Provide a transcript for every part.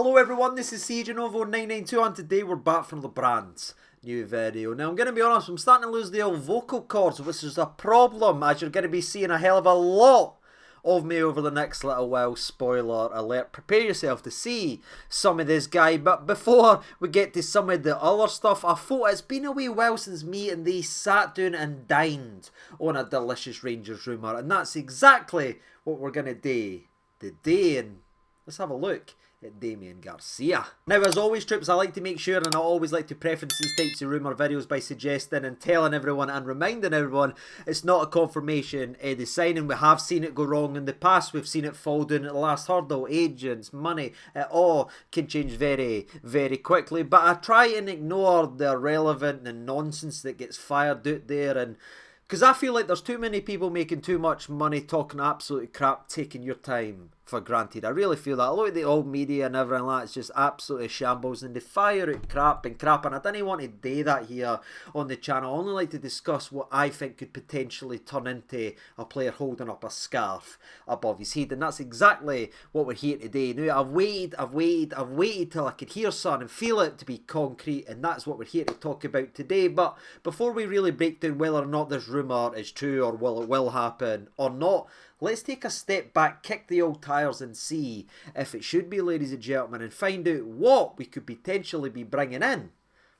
Hello everyone, this is CJNovo992 and today we're back from the brand's new video. Now I'm going to be honest, I'm starting to lose the old vocal cords, which is a problem as you're going to be seeing a hell of a lot of me over the next little while. Spoiler alert, prepare yourself to see some of this guy. But before we get to some of the other stuff, I thought it's been a wee while since me and they sat down and dined on a delicious Rangers rumour, and that's exactly what we're going to do today. And let's have a look at Damian Garcia. Now, as always, troops, I like to make sure, and I always like to preference these types of rumour videos by suggesting and telling everyone and reminding everyone it's not a confirmation of the signing. We have seen it go wrong in the past. We've seen it fall down at the last hurdle. Agents, money, it all can change very, very quickly. But I try and ignore the irrelevant and nonsense that gets fired out there, and because I feel like there's too many people making too much money talking absolute crap, taking your time for granted. I really feel that. A lot of the old media and everything like that is just absolutely shambles, and they fire out crap, and I didn't want to do that here on the channel. I only like to discuss what I think could potentially turn into a player holding up a scarf above his head, and that's exactly what we're here today. Now, I've waited till I could hear something and feel it to be concrete, and that's what we're here to talk about today. But before we really break down whether or not this rumour is true or it will happen or not, let's take a step back, kick the old tyres and see if it should be, ladies and gentlemen, and find out what we could potentially be bringing in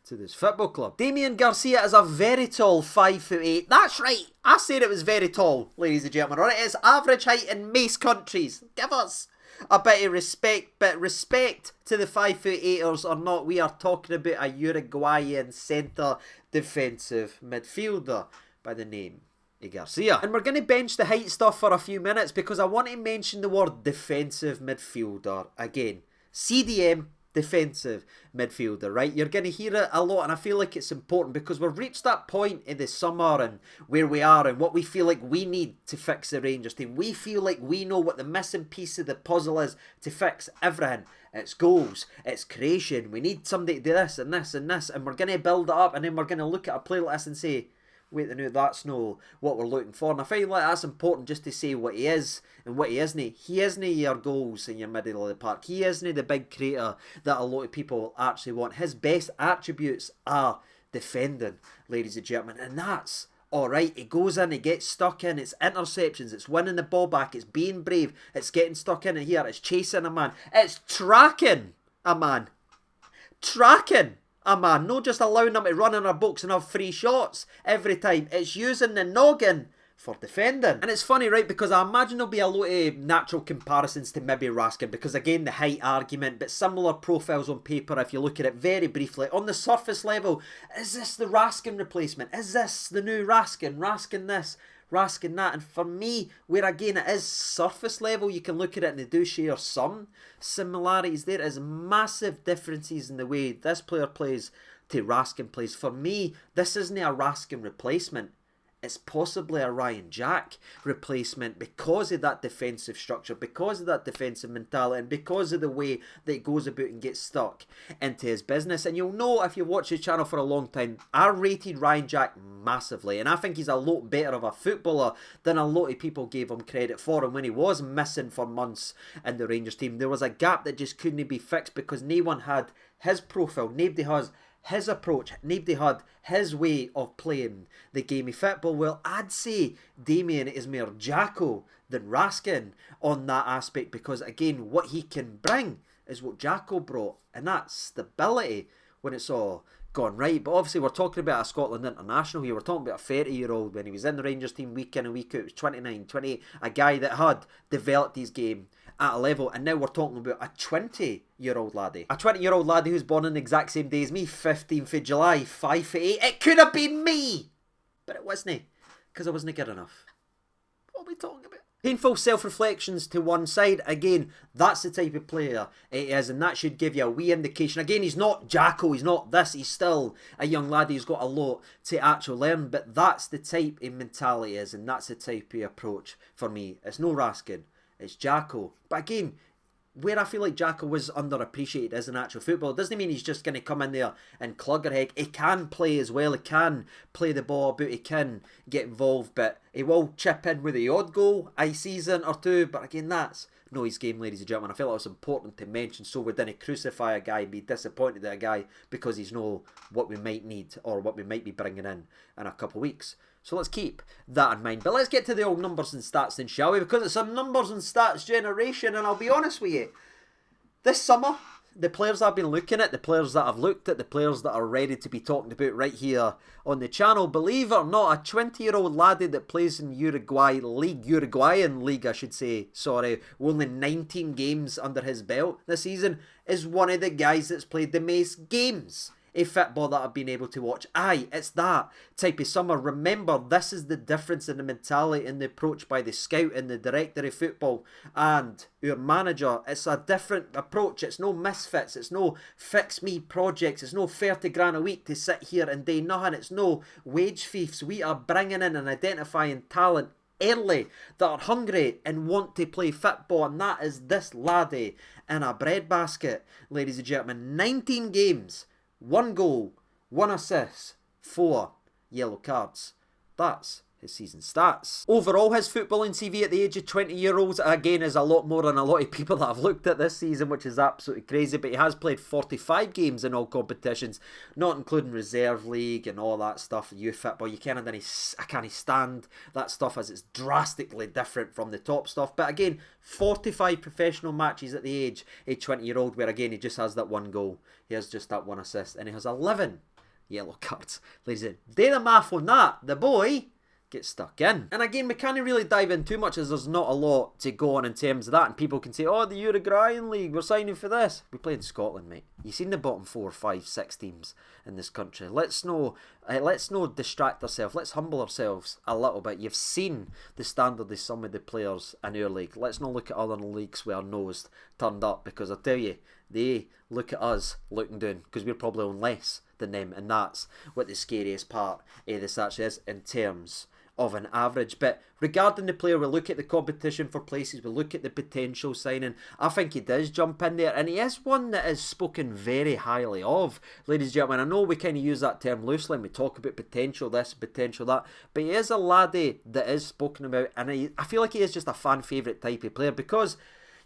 to this football club. Damian Garcia is a very tall 5'8". That's right, I said it was very tall, ladies and gentlemen. Or it is average height in most countries. Give us a bit of respect, but respect to the 5'8"ers or not, we are talking about a Uruguayan centre defensive midfielder by the name Garcia. And we're going to bench the height stuff for a few minutes because I want to mention the word defensive midfielder again. CDM, defensive midfielder, right? You're going to hear it a lot, and I feel like it's important because we've reached that point in the summer and where we are and what we feel like we need to fix the Rangers team. We feel like we know what the missing piece of the puzzle is to fix everything. It's goals, it's creation. We need somebody to do this and this and this, and we're going to build it up, and then we're going to look at a player like this and say, wait a minute, that's no what we're looking for. And I feel like that's important just to say what he is and what he isn't. He isn't your goals in your middle of the park. He isn't the big creator that a lot of people actually want. His best attributes are defending, ladies and gentlemen, and that's alright. He goes in, he gets stuck in, it's interceptions, it's winning the ball back, it's being brave, it's getting stuck in here, it's chasing a man, it's tracking a man. Tracking a man, not just allowing them to run in our box and have free shots every time. It's using the noggin for defending. And it's funny, right, because I imagine there'll be a lot of natural comparisons to maybe Raskin, because again, the height argument, but similar profiles on paper if you look at it very briefly. On the surface level, is this the Raskin replacement? Is this the new Raskin? Raskin this, Raskin that. And for me, where again it is surface level, you can look at it and they do share some similarities. There is massive differences in the way this player plays to Raskin plays. For me, this isn't a Raskin replacement. It's possibly a Ryan Jack replacement because of that defensive structure, because of that defensive mentality, and because of the way that he goes about and gets stuck into his business. And you'll know if you've watched the channel for a long time, I rated Ryan Jack massively, and I think he's a lot better of a footballer than a lot of people gave him credit for. And when he was missing for months in the Rangers team, there was a gap that just couldn't be fixed because no one had his profile, nobody has his approach, nobody had his way of playing the game of football. Well, I'd say Damian is more Jacko than Raskin on that aspect, because again, what he can bring is what Jacko brought, and that's stability when it's all gone right. But obviously we're talking about a Scotland international here. We're talking about a 30-year-old when he was in the Rangers team week in and week out. He was 29, 28, a guy that had developed his game at a level, and now we're talking about a 20-year-old laddie. A 20-year-old laddie who's born on the exact same day as me, 15th of July, 5'8". It could have been me, but it wasn't, because I wasn't good enough. What are we talking about? Painful self-reflections to one side. Again, that's the type of player it is, and that should give you a wee indication. Again, he's not Jacko, he's not this, he's still a young lad who's got a lot to actually learn, but that's the type of mentality is, and that's the type of approach for me. It's no Raskin, it's Jacko. But again, where I feel like Jacko was underappreciated as an actual footballer, doesn't mean he's just going to come in there and clugger heck. He can play as well, he can play the ball about, he can get involved, but he will chip in with the odd goal a season or two. But again, that's know his game, ladies and gentlemen. I felt it was important to mention so we didn't crucify a guy and be disappointed at a guy because he's know what we might need or what we might be bringing in a couple of weeks. So let's keep that in mind. But let's get to the old numbers and stats then, shall we? Because it's a numbers and stats generation, and I'll be honest with you, this summer, the players I've been looking at, the players that I've looked at, the players that are ready to be talking about right here on the channel, believe it or not, a 20-year-old laddie that plays in Uruguayan league, I should say, sorry, with only 19 games under his belt this season, is one of the guys that's played the most games of football that I've been able to watch. Aye, it's that type of summer. Remember, this is the difference in the mentality and the approach by the scout and the director of football and our manager. It's a different approach. It's no misfits. It's no fix me projects. It's no 30 grand a week to sit here and do nothing. It's no wage thieves. We are bringing in and identifying talent early that are hungry and want to play football, and that is this laddie in a breadbasket, ladies and gentlemen. 19 games, 1 goal, 1 assist, 4 yellow cards. That's his season stats. Overall, his footballing CV at the age of 20-year-olds, again, is a lot more than a lot of people that I've looked at this season, which is absolutely crazy, but he has played 45 games in all competitions, not including reserve league and all that stuff, youth football. I can't stand that stuff as it's drastically different from the top stuff. But again, 45 professional matches at the age of 20-year-old, where again, he just has that 1 goal. He has just that 1 assist, and he has 11 yellow cards. Ladies and gentlemen, do the math on that. The boy get stuck in. And again, we can't really dive in too much as there's not a lot to go on in terms of that, and people can say, oh, the Uruguayan league, we're signing for this. We play in Scotland, mate. You've seen the bottom 4, 5, 6 teams in this country. Let's no distract ourselves. Let's humble ourselves a little bit. You've seen the standard of some of the players in our league. Let's not look at other leagues with our nose turned up, because I tell you, they look at us looking down because we're probably on less than them, and that's what the scariest part of this actually is in terms of an average. But regarding the player, we look at the competition for places, we look at the potential signing. I think he does jump in there, and he is one that is spoken very highly of, ladies and gentlemen. I know we kind of use that term loosely and we talk about potential this, potential that, but he is a laddie that is spoken about, and I feel like he is just a fan favourite type of player, because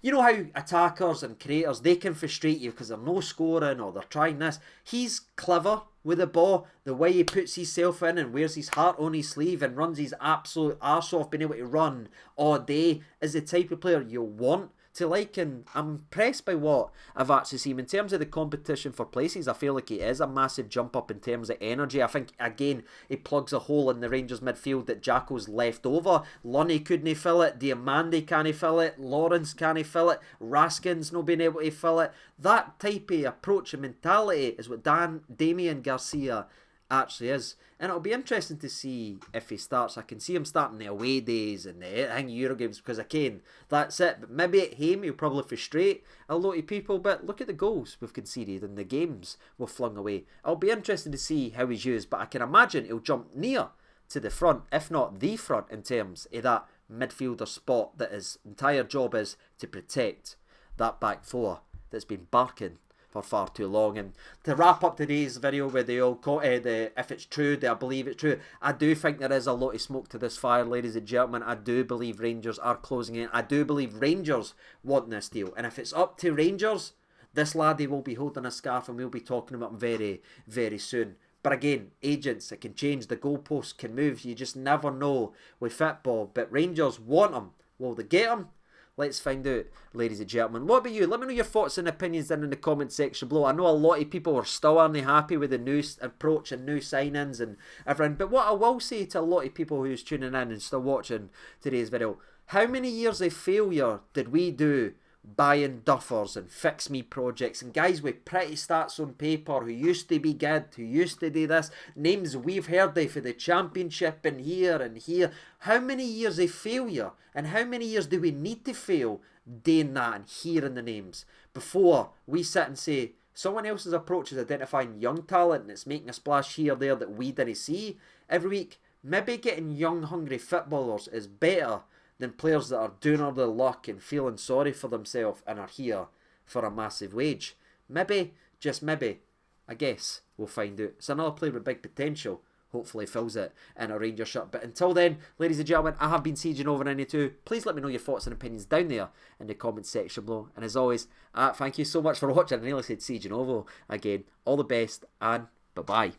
you know how attackers and creators, they can frustrate you because they're no scoring or they're trying this. He's clever with the ball, the way he puts himself in and wears his heart on his sleeve and runs his absolute arse off, being able to run all day, is the type of player you want to like. And I'm impressed by what I've actually seen in terms of the competition for places. I feel like he is a massive jump up in terms of energy. I think again he plugs a hole in the Rangers midfield that Jacko's left over. Lunny couldn't fill it, Diamandi can't fill it, Lawrence can't fill it, Raskin's not being able to fill it. That type of approach and mentality is what Damian Garcia actually is, and it'll be interesting to see if he starts. I can see him starting the away days and the Euro games, because again, that's it. But maybe at home he'll probably frustrate a lot of people, but look at the goals we've conceded and the games we've flung away. It'll be interesting to see how he's used, but I can imagine he'll jump near to the front, if not the front, in terms of that midfielder spot that his entire job is to protect that back 4 that's been barking for far too long. And to wrap up today's video with the old if it's true, do I believe it's true? I do think there is a lot of smoke to this fire, ladies and gentlemen. I do believe Rangers are closing in. I do believe Rangers want this deal, and if it's up to Rangers, this laddie will be holding a scarf and we'll be talking about him very, very soon. But again, agents, it can change, the goalposts can move, you just never know with football. But Rangers want him. Will they get him? Let's find out, ladies and gentlemen. What about you? Let me know your thoughts and opinions down in the comment section below. I know a lot of people are still aren't happy with the new approach and new signings and everything. But what I will say to a lot of people who's tuning in and still watching today's video, how many years of failure did we do buying duffers and fix me projects and guys with pretty stats on paper who used to be good, who used to do this, names we've heard of for the championship and here and here. How many years of failure and how many years do we need to fail doing that and hearing the names before we sit and say someone else's approach is identifying young talent and it's making a splash here or there that we didn't see every week? Maybe getting young hungry footballers is better than players that are doing all their luck and feeling sorry for themselves and are here for a massive wage. Maybe, just maybe, I guess we'll find out. It's another player with big potential. hopefully fills it in a Ranger shirt. But until then, ladies and gentlemen, I have been CJNova92. Please let me know your thoughts and opinions down there in the comments section below. And as always, thank you so much for watching. I nearly said CJNovo again. All the best and bye-bye.